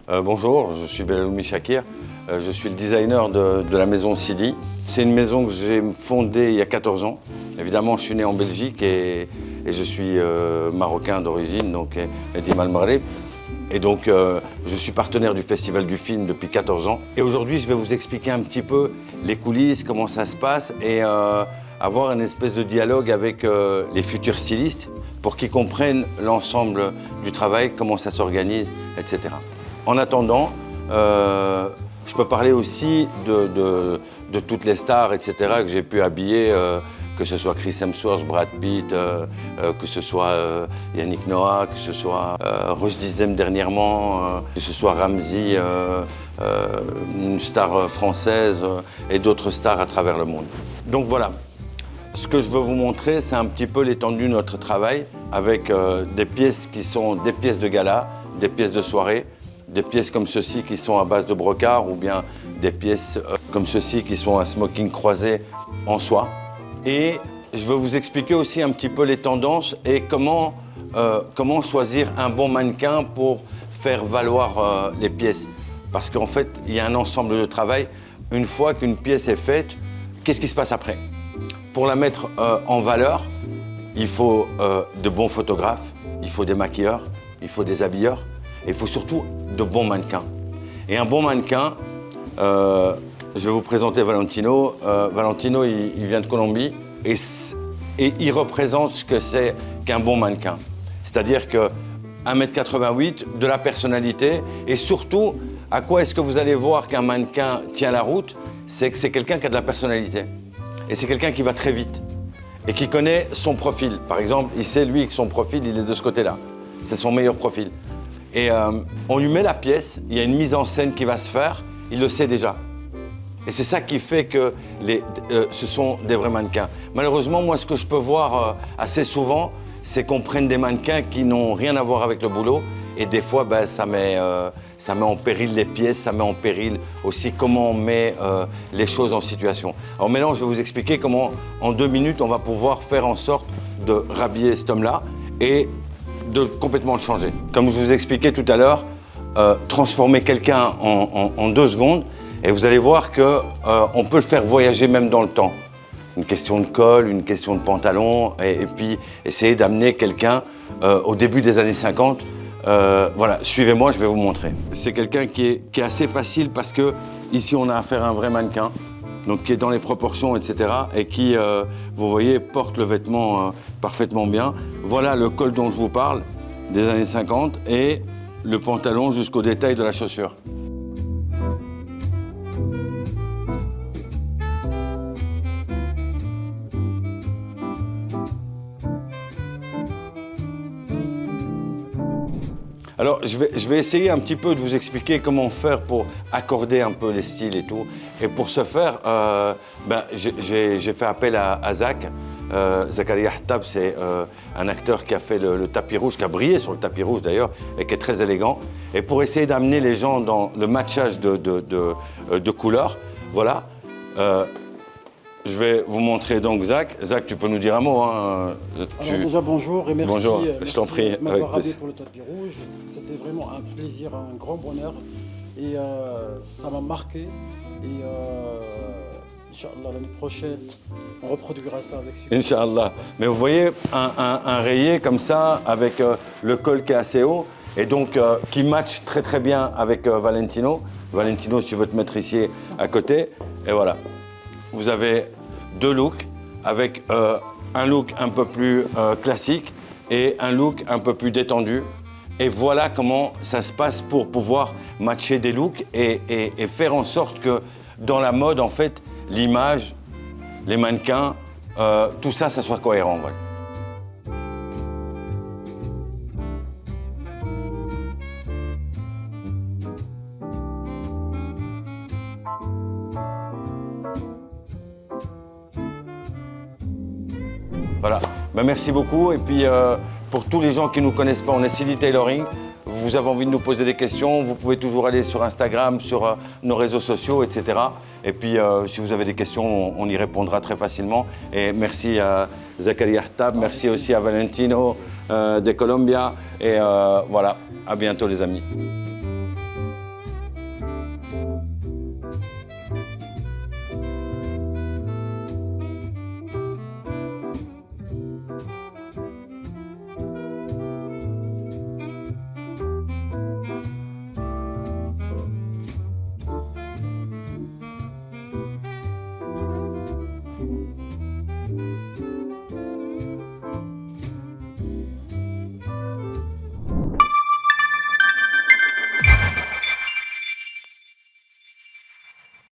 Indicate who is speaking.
Speaker 1: Bonjour, je suis Belaloumi Chakir. Je suis le designer de la maison Sidi. C'est une maison que j'ai fondée il y a 14 ans. Évidemment, je suis né en Belgique et je suis marocain d'origine, donc Edim Al Maghreb. Et donc, je suis partenaire du Festival du film depuis 14 ans. Et aujourd'hui, je vais vous expliquer un petit peu les coulisses, comment ça se passe et avoir une espèce de dialogue avec les futurs stylistes pour qu'ils comprennent l'ensemble du travail, comment ça s'organise, etc. En attendant, je peux parler aussi de toutes les stars, etc., que j'ai pu habiller, que ce soit Chris Hemsworth, Brad Pitt, que ce soit Yannick Noah, que ce soit Roche Dizem dernièrement, que ce soit Ramzy, une star française et d'autres stars à travers le monde. Donc voilà, ce que je veux vous montrer, c'est un petit peu l'étendue de notre travail avec des pièces qui sont des pièces de gala, des pièces de soirée, des pièces comme ceci qui sont à base de brocart ou bien des pièces comme ceci qui sont un smoking croisé en soie. Et je veux vous expliquer aussi un petit peu les tendances et comment choisir un bon mannequin pour faire valoir les pièces. Parce qu'en fait, il y a un ensemble de travail. Une fois qu'une pièce est faite, qu'est-ce qui se passe après? Pour la mettre en valeur, il faut de bons photographes, il faut des maquilleurs, il faut des habilleurs, et il faut surtout de bons mannequins. Et un bon mannequin, je vais vous présenter Valentino. Valentino, il vient de Colombie et il représente ce que c'est qu'un bon mannequin. C'est-à-dire que 1,88 m, de la personnalité et surtout, à quoi est-ce que vous allez voir qu'un mannequin tient la route? C'est que c'est quelqu'un qui a de la personnalité. Et c'est quelqu'un qui va très vite et qui connaît son profil. Par exemple, il sait, lui, que son profil, il est de ce côté-là. C'est son meilleur profil. Et on lui met la pièce, il y a une mise en scène qui va se faire, il le sait déjà. Et c'est ça qui fait que ce sont des vrais mannequins. Malheureusement, moi, ce que je peux voir assez souvent, c'est qu'on prenne des mannequins qui n'ont rien à voir avec le boulot. Et des fois, ben, ça met en péril les pièces, ça met en péril aussi comment on met les choses en situation. Alors maintenant, je vais vous expliquer comment, en 2 minutes, on va pouvoir faire en sorte de rhabiller cet homme-là et de complètement le changer. Comme je vous expliquais tout à l'heure, transformer quelqu'un en 2 secondes et vous allez voir qu'on peut le faire voyager même dans le temps. Une question de col, une question de pantalon et puis essayer d'amener quelqu'un au début des années 50. Voilà, suivez-moi, je vais vous montrer. C'est quelqu'un qui est assez facile parce que ici on a affaire à un vrai mannequin, donc qui est dans les proportions, etc. et qui, vous voyez, porte le vêtement parfaitement bien. Voilà le col dont je vous parle, des années 50, et le pantalon jusqu'au détail de la chaussure. Alors, je vais essayer un petit peu de vous expliquer comment faire pour accorder un peu les styles et tout. Et pour ce faire, j'ai fait appel à Zach. Zakaria Hattab, c'est un acteur qui a fait le tapis rouge, qui a brillé sur le tapis rouge d'ailleurs, et qui est très élégant. Et pour essayer d'amener les gens dans le matchage de couleurs, voilà. Je vais vous montrer donc Zach. Zach, tu peux nous dire un mot, hein?
Speaker 2: Alors déjà bonjour et merci,
Speaker 1: bonjour, je t'en prie,
Speaker 2: de m'avoir habillé pour le tapis rouge. C'était vraiment un plaisir, un grand bonheur et ça m'a marqué. Et Inch'Allah, l'année prochaine, on reproduira ça avec succès.
Speaker 1: Inch'Allah. Mais vous voyez, un rayé comme ça, avec le col qui est assez haut, et donc qui match très très bien avec Valentino. Valentino, si tu veux te mettre ici à côté, et voilà. Vous avez 2 looks, avec un look un peu plus classique et un look un peu plus détendu. Et voilà comment ça se passe pour pouvoir matcher des looks et faire en sorte que dans la mode, en fait, l'image, les mannequins, tout ça, ça soit cohérent. Voilà. Voilà, ben, merci beaucoup. Et puis pour tous les gens qui ne nous connaissent pas, on est Sidi Tailoring. Vous avez envie de nous poser des questions, vous pouvez toujours aller sur Instagram, sur nos réseaux sociaux, etc. Et puis si vous avez des questions, on y répondra très facilement. Et merci à Zakaria Hattab, merci aussi à Valentino de Colombia. Et voilà, à bientôt les amis.